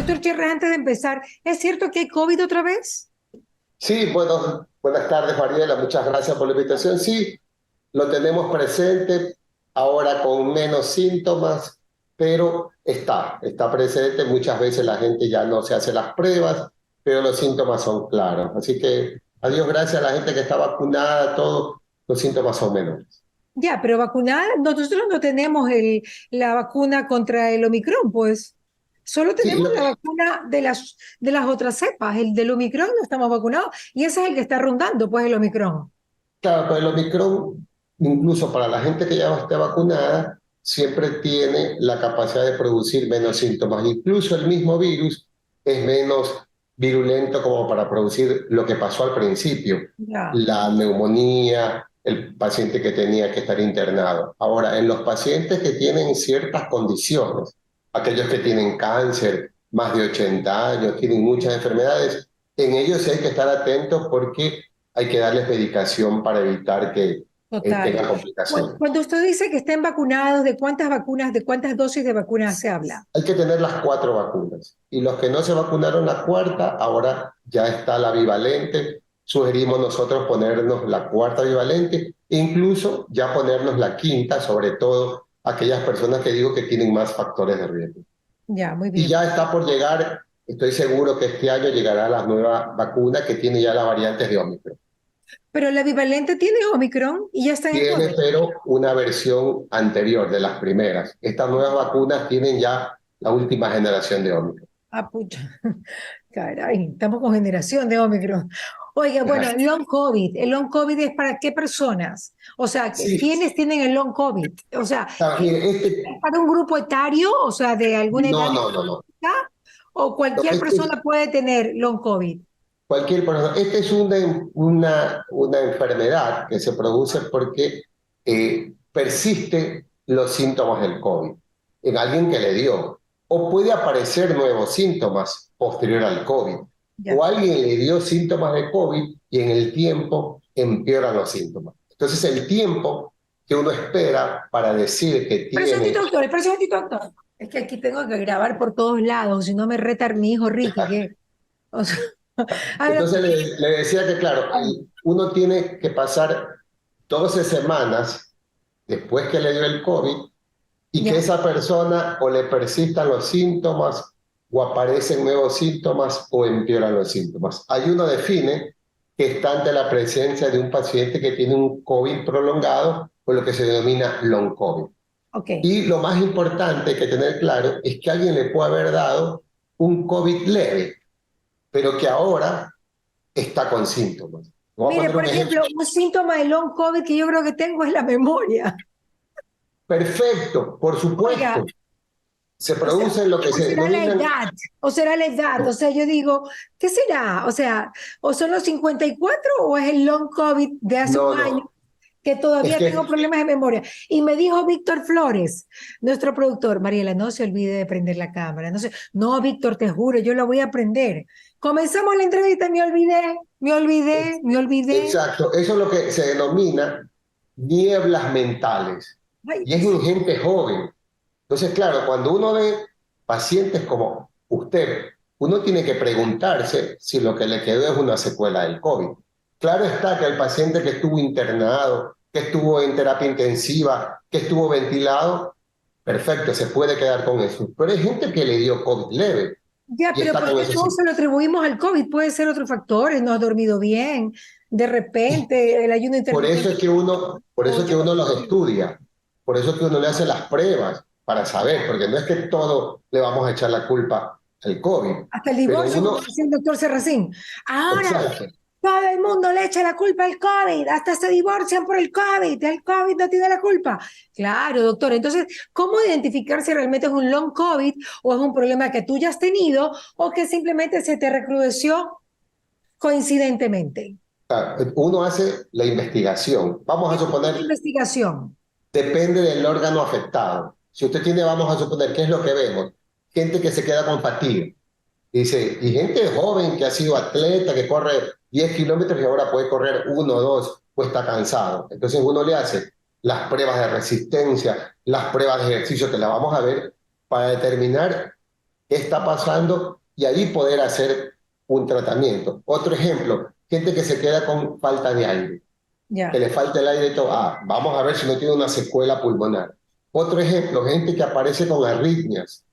Doctor Cherres, antes de empezar, ¿es cierto que hay COVID otra vez? Sí, bueno, buenas tardes, Mariela. Muchas gracias por la invitación. Sí, lo tenemos presente ahora con menos síntomas, pero está presente. Muchas veces la gente ya no se hace las pruebas, pero los síntomas son claros. Así que, a Dios gracias a la gente que está vacunada, todos los síntomas son menores. Ya, pero vacunada, nosotros no tenemos la vacuna contra el Omicron, pues. Solo Sí, tenemos la vacuna de las otras cepas. El del Omicron no estamos vacunados y ese es el que está rondando, pues, el Omicron. claro, pero el Omicron, incluso para la gente que ya esté vacunada, siempre tiene la capacidad de producir menos síntomas. Incluso el mismo virus es menos virulento como para producir lo que pasó al principio, Ya. la neumonía, el paciente que tenía que estar internado. Ahora, en los pacientes que tienen ciertas condiciones, aquellos que tienen cáncer, más de 80 años, tienen muchas enfermedades, en ellos sí hay que estar atentos porque hay que darles medicación para evitar que Total. tengan complicaciones. Cuando usted dice que estén vacunados, ¿de cuántas vacunas, de cuántas dosis de vacunas se habla? Hay que tener las 4 vacunas. Y los que no se vacunaron la cuarta, ahora ya está la bivalente. Sugerimos nosotros ponernos la cuarta bivalente, e incluso ya ponernos la quinta, sobre todo aquellas personas que digo que tienen más factores de riesgo. Ya, muy Y bien. ya está por llegar, estoy seguro que este año llegará la nueva vacuna que tiene ya las variantes de Omicron. Pero la bivalente tiene Omicron y ya están en Tiene, todas. pero una versión anterior de las primeras. Estas nuevas vacunas tienen ya la última generación de Omicron. Ah, pucha. Caray, estamos con generación de Omicron. Oiga, bueno, Ajá. el long COVID es para qué personas? O sea, Sí, ¿quiénes tienen el long COVID? O sea, mire, ¿es para un grupo etario, o sea, de alguna edad no, no, no, no. específica? ¿O No, cualquier persona puede tener long COVID? cualquier persona. Esta es una enfermedad que se produce porque persisten los síntomas del COVID en alguien que le dio. O puede aparecer nuevos síntomas posterior al COVID. O Ya. alguien le dio síntomas de COVID y en el tiempo empeoran los síntomas. Entonces el tiempo que uno espera para decir que Pero un tiene. doctor, pero un doctor. Es que aquí tengo que grabar por todos lados, si no me reta mi hijo Ricky, que, o sea, a ver, Entonces le decía que, claro, uno tiene que pasar 12 semanas después que le dio el COVID y que ya. esa persona o le persistan los síntomas o aparecen nuevos síntomas o empeoran los síntomas. Ahí uno define que está ante la presencia de un paciente que tiene un COVID prolongado o lo que se denomina long COVID. Ok. Y lo más importante que tener claro es que alguien le puede haber dado un COVID leve, pero que ahora está con síntomas. Voy a Mire, poner por un ejemplo. ejemplo, un síntoma de long COVID que yo creo que tengo es la memoria. Perfecto, por Oiga, supuesto. Se o sea, produce lo que o se será la denominan. edad, o será la edad, o sea, yo digo, ¿qué será? O sea, ¿o son los 54 o es el long COVID de hace No, un año no. que Es todavía tengo que, problemas de memoria? Y me dijo Víctor Flores, nuestro productor, Mariela, no se olvide de prender la cámara. No, Víctor, te juro, yo la voy a prender. Comenzamos la entrevista, me olvidé. exacto, eso es lo que se denomina nieblas mentales. Ay, Y es en gente joven. Entonces, claro, cuando uno ve pacientes como usted, uno tiene que preguntarse si lo que le quedó es una secuela del COVID. Claro está que el paciente que estuvo internado, que estuvo en terapia intensiva, que estuvo ventilado, perfecto, se puede quedar con eso. Pero hay gente que le dio COVID leve ya, y pero está ¿por con qué esos todo se síntomas. lo atribuimos al COVID? Puede ser otros factores, no has dormido bien, de repente el ayuno Por eso intermitente. es que uno, por eso es que Yo no uno los sé. estudia, por eso es que uno le hace las pruebas para saber, porque no es que todo le vamos a echar la culpa al COVID, Hasta el pero divorcio, uno, como decía el doctor Serracín. Ahora, exacto, todo el mundo le echa la culpa al COVID, hasta se divorcian por el COVID no tiene la culpa. Claro, doctor. Entonces, ¿cómo identificar si realmente es un long COVID o es un problema que tú ya has tenido o que simplemente se te recrudeció coincidentemente? uno hace la investigación. Vamos ¿Qué a tipo de suponer, investigación? depende del órgano afectado. Si usted tiene, vamos a suponer, ¿qué es lo que vemos? Gente que se queda con fatiga. Dice, y gente joven que ha sido atleta, que corre 10 kilómetros y ahora puede correr uno o dos, pues está cansado. Entonces uno le hace las pruebas de resistencia, las pruebas de ejercicio que la vamos a ver para determinar qué está pasando y ahí poder hacer un tratamiento. Otro ejemplo, gente que se queda con falta de aire, que Ya. le falta el aire y todo. Vamos a ver si no tiene una secuela pulmonar. Otro ejemplo, gente que aparece con arritmias,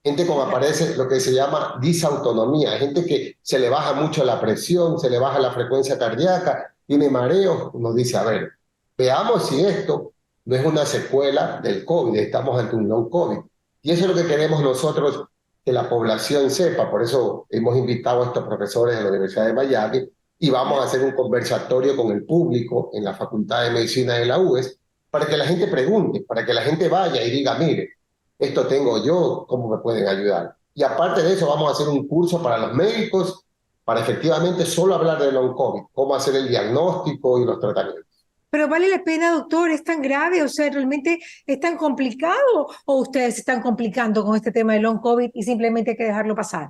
gente con aparece lo que se llama disautonomía, gente que se le baja mucho la presión, se le baja la frecuencia cardíaca, tiene mareos. Uno dice, a ver, veamos si esto no es una secuela del COVID, estamos ante un long COVID. Y eso es lo que queremos nosotros que la población sepa, por eso hemos invitado a estos profesores de la Universidad de Miami y vamos a hacer un conversatorio con el público en la Facultad de Medicina de la UES para que la gente pregunte, para que la gente vaya y diga, mire, esto tengo yo, ¿cómo me pueden ayudar? Y aparte de eso, vamos a hacer un curso para los médicos, para efectivamente solo hablar de long COVID, cómo hacer el diagnóstico y los tratamientos. Pero vale la pena, doctor, ¿es tan grave? O sea, ¿realmente es tan complicado? ¿O ustedes se están complicando con este tema del long COVID y simplemente hay que dejarlo pasar?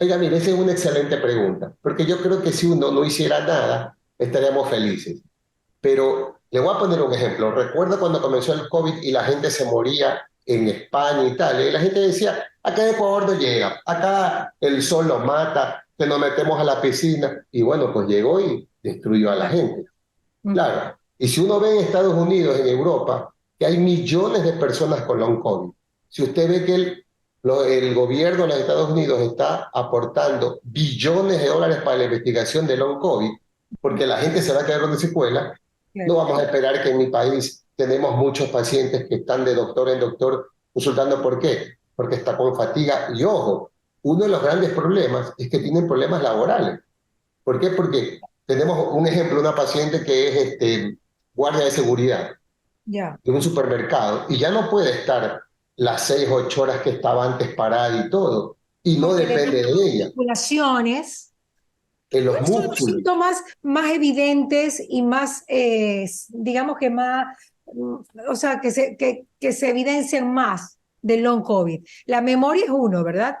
Oiga, mire, esa es una excelente pregunta, porque yo creo que si uno no hiciera nada, estaríamos felices. Pero le voy a poner un ejemplo. Recuerdo cuando comenzó el COVID y la gente se moría en España y tal, y la gente decía, acá Ecuador no llega, acá el sol nos mata, que nos metemos a la piscina, y bueno, pues llegó y destruyó a la Claro. gente. Ujú. Claro, y si uno ve en Estados Unidos, en Europa, que hay millones de personas con long COVID, si usted ve que el gobierno de los Estados Unidos está aportando billones de dólares para la investigación de long COVID, porque la gente se va a quedar con secuela, no Claro. vamos a esperar que en mi país tenemos muchos pacientes que están de doctor en doctor consultando. ¿Por qué? Porque está con fatiga. Y ojo, uno de los grandes problemas es que tienen problemas laborales. ¿Por qué? Porque tenemos un ejemplo, una paciente que es guardia de seguridad Ya. de un supermercado y ya no puede estar las 6 u 8 horas que estaba antes parada y todo, y no Porque le dan depende de ella, articulaciones. en los ¿Cuáles son los músculos. síntomas más evidentes y más, digamos que más, o sea, que se evidencian más del long COVID? La memoria es uno, ¿verdad?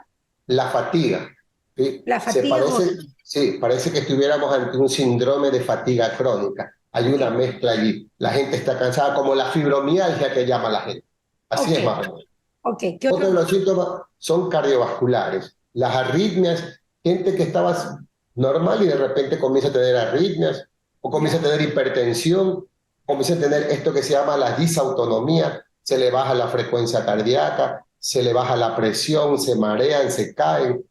La fatiga, ¿sí? La Se fatiga es parece, otro. sí, parece que estuviéramos ante un síndrome de fatiga crónica. Hay Ok, una mezcla allí. La gente está cansada, como la fibromialgia que llama la gente. Así ok, es más o menos. ok. ¿Qué Otro otra de los cosa? síntomas son cardiovasculares. Las arritmias, gente que estaba normal y de repente comienza a tener arritmias, o comienza a Ya. tener hipertensión, comienza a tener esto que se llama la disautonomía, se le baja la frecuencia cardíaca, se le baja la presión, se marean, se caen.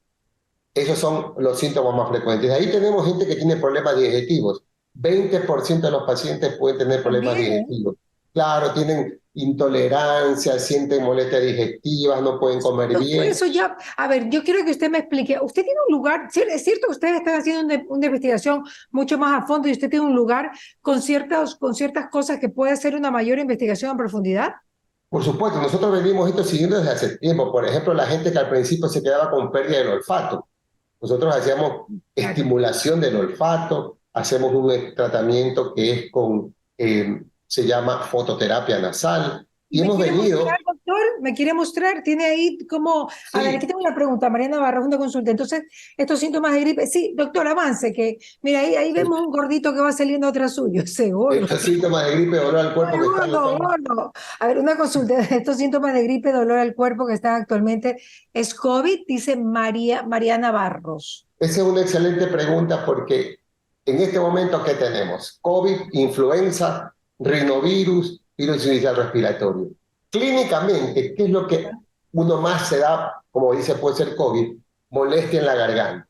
Esos son los síntomas más frecuentes. Ahí tenemos gente que tiene problemas digestivos. 20% de los pacientes pueden tener problemas También, ¿eh? digestivos. Claro, tienen intolerancia, sienten molestias digestivas, no pueden comer Doctor, bien. eso ya, a ver, yo quiero que usted me explique. Usted tiene un lugar, es cierto que ustedes están haciendo una investigación mucho más a fondo y usted tiene un lugar con ciertas cosas que puede hacer una mayor investigación en profundidad. Por supuesto, nosotros venimos esto siguiendo desde hace tiempo. Por ejemplo, la gente que al principio se quedaba con pérdida del olfato. Nosotros hacíamos Claro. estimulación del olfato, hacemos un tratamiento que es se llama fototerapia nasal, Y y me hemos quiere mostrar, venido, doctor, me quiere mostrar, tiene ahí como, a ver, aquí sí, tengo una pregunta, Mariana Barra, una consulta. Entonces, estos síntomas de gripe, sí, doctor, avance, que, mira, ahí vemos un gordito que va saliendo atrás suyo, ese gordo. estos síntomas de gripe, dolor al Ay, cuerpo que están gordo, actualmente. gordo. A ver, una consulta. Estos síntomas de gripe, dolor al cuerpo que están actualmente, ¿es COVID? Dice Mariana Barros. Esa es una excelente pregunta porque en este momento, ¿qué tenemos? COVID, influenza, rinovirus, virus inicial respiratorio. Clínicamente, ¿qué es lo que uno más se da, como dice, puede ser COVID? Molestia en la garganta.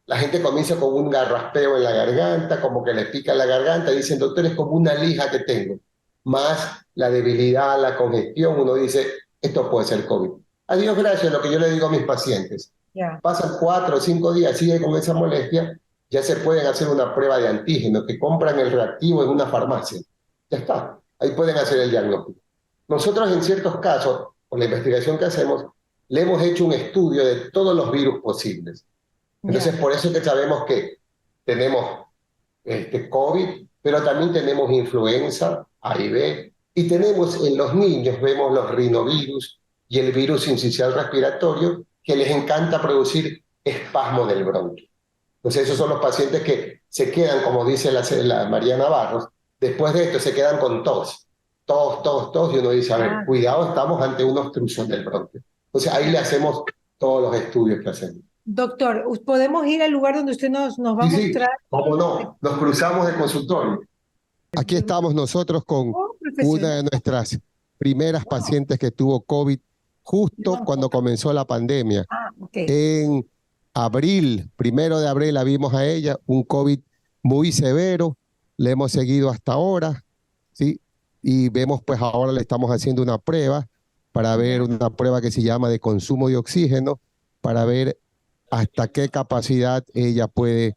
La gente comienza con un garraspeo en la garganta, como que le pica la garganta, dicen, doctor, es como una lija que tengo. Más la debilidad, la congestión, uno dice, esto puede ser COVID. A Dios gracias, lo que yo le digo a mis pacientes. Ya. Pasan 4 o 5 días, sigue con esa molestia, ya se pueden hacer una prueba de antígeno, que compran el reactivo en una farmacia. Ya está, ahí pueden hacer el diagnóstico. Nosotros en ciertos casos, con la investigación que hacemos, le hemos hecho un estudio de todos los virus posibles. Entonces, Ya. por eso es que sabemos que tenemos COVID, pero también tenemos influenza, HIV, y tenemos en los niños, vemos los rinovirus y el virus sincicial respiratorio, que les encanta producir espasmo del bronquio. Entonces, esos son los pacientes que se quedan, como dice la Mariana Barros, después de esto se quedan con tos, y uno dice, a ver, Ah, cuidado, estamos ante una obstrucción del bronquio. Entonces, ahí le ya. hacemos todos los estudios que hacemos. Doctor, ¿podemos ir al lugar donde usted nos va a Sí, sí, mostrar? cómo no, nos cruzamos de consultorio. Aquí estamos nosotros con Oh, una de profesional. nuestras primeras Wow. pacientes que tuvo COVID justo cuando comenzó la pandemia. Ah, ok. En abril, 1 de abril, la vimos a ella, un COVID muy severo, le hemos seguido hasta ahora, ¿sí? Y vemos, pues ahora le estamos haciendo una prueba para ver Ya. una prueba que se llama de consumo de oxígeno, para ver hasta qué capacidad ella puede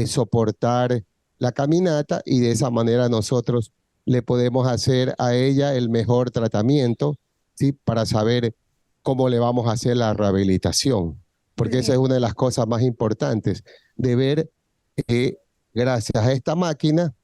soportar la caminata y de esa manera nosotros le podemos hacer a ella el mejor tratamiento, ¿sí? Para saber cómo le vamos a hacer la rehabilitación, Muy porque esa es bien. una de las cosas más importantes, de ver gracias a esta máquina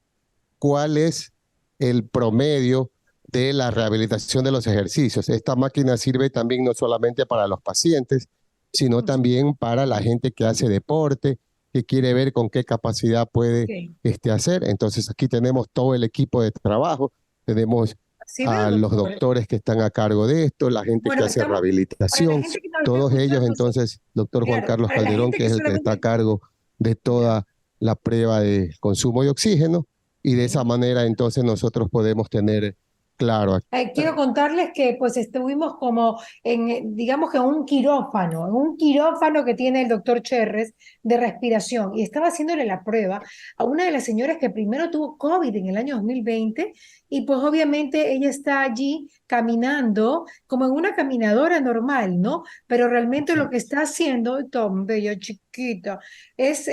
cuál es el promedio de la rehabilitación de los ejercicios. Esta máquina sirve también no solamente para los pacientes, sino también para la gente que hace deporte, que quiere ver con qué capacidad puede Ok. hacer. Entonces aquí tenemos todo el equipo de trabajo, tenemos Sí veo, a los doctor. doctores que están a cargo de esto, la gente que Bueno, hace estamos, para la rehabilitación, gente que nos está todos ellos, escuchando, entonces, doctor Juan claro, Carlos para la Calderón, gente que que es el que está a solamente, cargo de ya, toda la prueba de consumo de oxígeno, y de esa ok. manera entonces nosotros podemos tener claro. Quiero contarles que pues estuvimos como en, digamos que en un quirófano que tiene el doctor Cherres de respiración y estaba haciéndole la prueba a una de las señoras que primero tuvo COVID en el año 2020 y pues obviamente ella está allí caminando como en una caminadora normal, ¿no? Pero realmente lo que está haciendo, tan bella chiquita, es,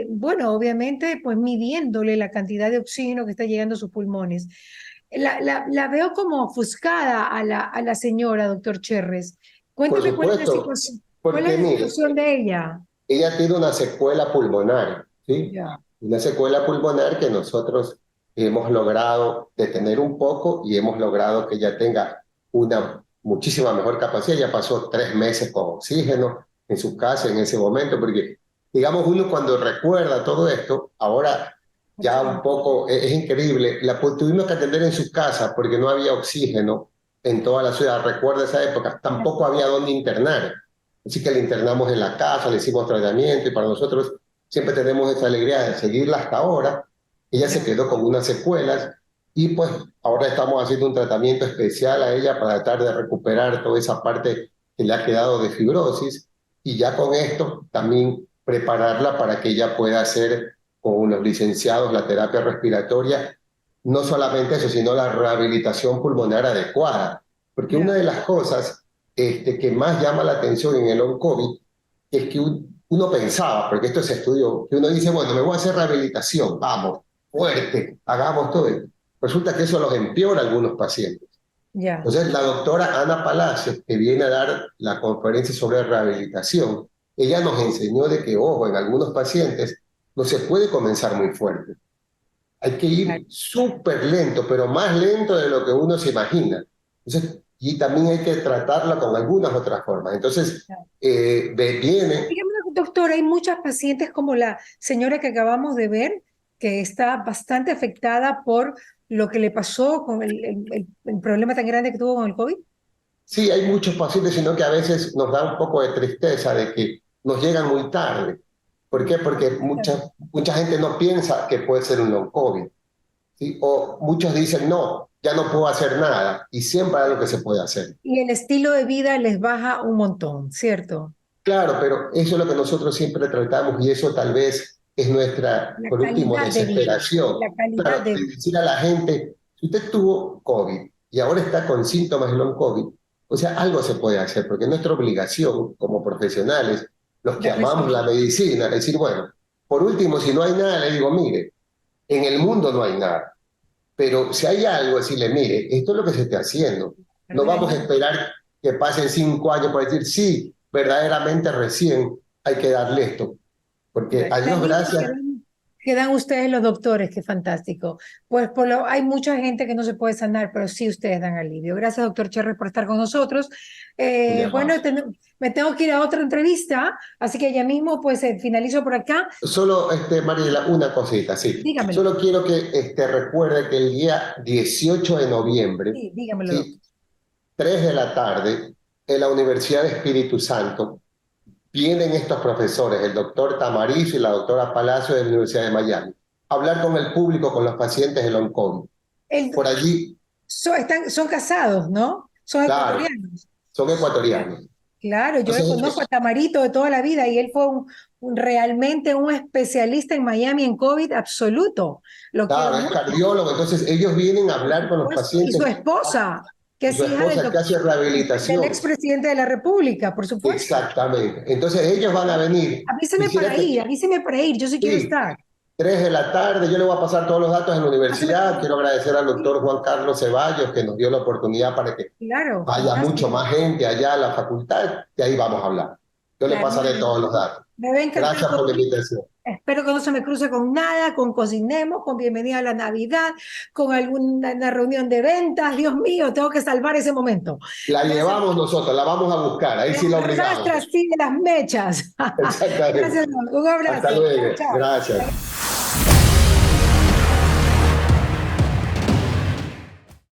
bueno, obviamente pues midiéndole la cantidad de oxígeno que está llegando a sus pulmones. La veo como ofuscada a la señora, doctor Cherres. Por Cuénteme supuesto, cuál es porque la mire, situación de ella. ella tiene una secuela pulmonar, ¿sí? Ya. Una secuela pulmonar que nosotros hemos logrado detener un poco y hemos logrado que ella tenga una muchísima mejor capacidad. Ya pasó 3 meses con oxígeno en su casa en ese momento, porque digamos uno cuando recuerda todo esto, ahora ya un poco es increíble, tuvimos que atender en su casa porque no había oxígeno en toda la ciudad. Recuerda esa época, tampoco había dónde internar. Así que la internamos en la casa, le hicimos tratamiento y para nosotros siempre tenemos esa alegría de seguirla hasta ahora. Ella se Ya. quedó con unas secuelas y pues ahora estamos haciendo un tratamiento especial a ella para tratar de recuperar toda esa parte que le ha quedado de fibrosis y ya con esto también prepararla para que ella pueda hacer con los licenciados la terapia respiratoria, no solamente eso, sino la rehabilitación pulmonar adecuada. Porque una Ya. de las cosas que más llama la atención en el long COVID es que uno pensaba, porque esto se estudió, que uno dice, bueno, me voy a hacer rehabilitación, vamos, fuerte, hagamos todo. Resulta que eso los empeora a algunos pacientes. Ya. Entonces, la doctora Ana Palacios, que viene a dar la conferencia sobre rehabilitación, ella nos enseñó de que, ojo, en algunos pacientes no se puede comenzar muy fuerte. Hay que Claro. ir súper lento, pero más lento de lo que uno se imagina. Entonces, y también hay que tratarla con algunas otras formas. Entonces, Claro. viene. Dígame, doctor, hay muchas pacientes como la señora que acabamos de ver, que está bastante afectada por lo que le pasó con el problema tan grande que tuvo con el COVID. Sí, hay muchos pacientes, sino que a veces nos da un poco de tristeza de que nos llegan muy tarde. ¿Por qué? Porque mucha gente no piensa que puede ser un long COVID, ¿sí? O muchos dicen, no, ya no puedo hacer nada, y siempre hay algo que se puede hacer. Y el estilo de vida les baja un montón, ¿cierto? Claro, pero eso es lo que nosotros siempre tratamos y eso tal vez es nuestra, La por último, calidad de vida, desesperación. la calidad Claro, de de vida. decir a la gente, si usted tuvo COVID y ahora está con síntomas de long COVID, o sea, algo se puede hacer, porque es nuestra obligación como profesionales, los que De amamos la respeto. medicina, decir, bueno, por último, si no hay nada, le digo, mire, en el mundo no hay nada, pero si hay algo, decirle, mire, esto es lo que se está haciendo. No vamos a esperar que pasen 5 años para decir, sí, verdaderamente recién hay que darle esto. Porque a El Dios alivio gracias, que dan ustedes los doctores, qué fantástico. Pues hay mucha gente que no se puede sanar, pero sí ustedes dan alivio. Gracias, doctor Cherry, por estar con nosotros. Bueno, me tengo que ir a otra entrevista, así que ya mismo pues finalizo por acá. solo, Mariela, una cosita, sí. Dígamelo. Solo quiero que recuerde que el día 18 de noviembre, Sí, dígamelo, doctor. ¿sí? 3 de la tarde, en la Universidad de Espíritu Santo, vienen estos profesores, el doctor Tamariz y la doctora Palacio de la Universidad de Miami, a hablar con el público, con los pacientes de long COVID. El- Por allí, son casados, ¿no? Son claro, ecuatorianos. son ecuatorianos. Claro, yo Entonces conozco a ellos, Tamarito de toda la vida y él fue realmente un especialista en Miami en COVID absoluto. Lo quiero claro, es mucho. cardiólogo, entonces ellos vienen a hablar con los Y su pacientes esposa, que y es su hija esposa que hace del rehabilitación. expresidente de la República, por supuesto. Exactamente. Entonces ellos van a venir. Quisiera que, Avíseme para ir, yo sí quiero sí, estar. 3 de la tarde, yo le voy a pasar todos los datos en la Pásame- universidad. Quiero agradecer al doctor Juan Carlos Ceballos que nos dio la oportunidad para que Claro, vaya mucho fantástico. más gente allá a la facultad y ahí vamos a hablar. Yo le Claro, pasaré todos los datos. me va a encantar Gracias por la invitación. Espero que no se me cruce con nada, con cocinemos, con bienvenida a la Navidad, con alguna una reunión de ventas. Dios mío, tengo que salvar ese momento. La Gracias. llevamos nosotros, la vamos a buscar, ahí sí la Arrastra obligamos. así de las mechas. Exactamente. Gracias, un abrazo. Hasta Chao, luego. chao. Gracias.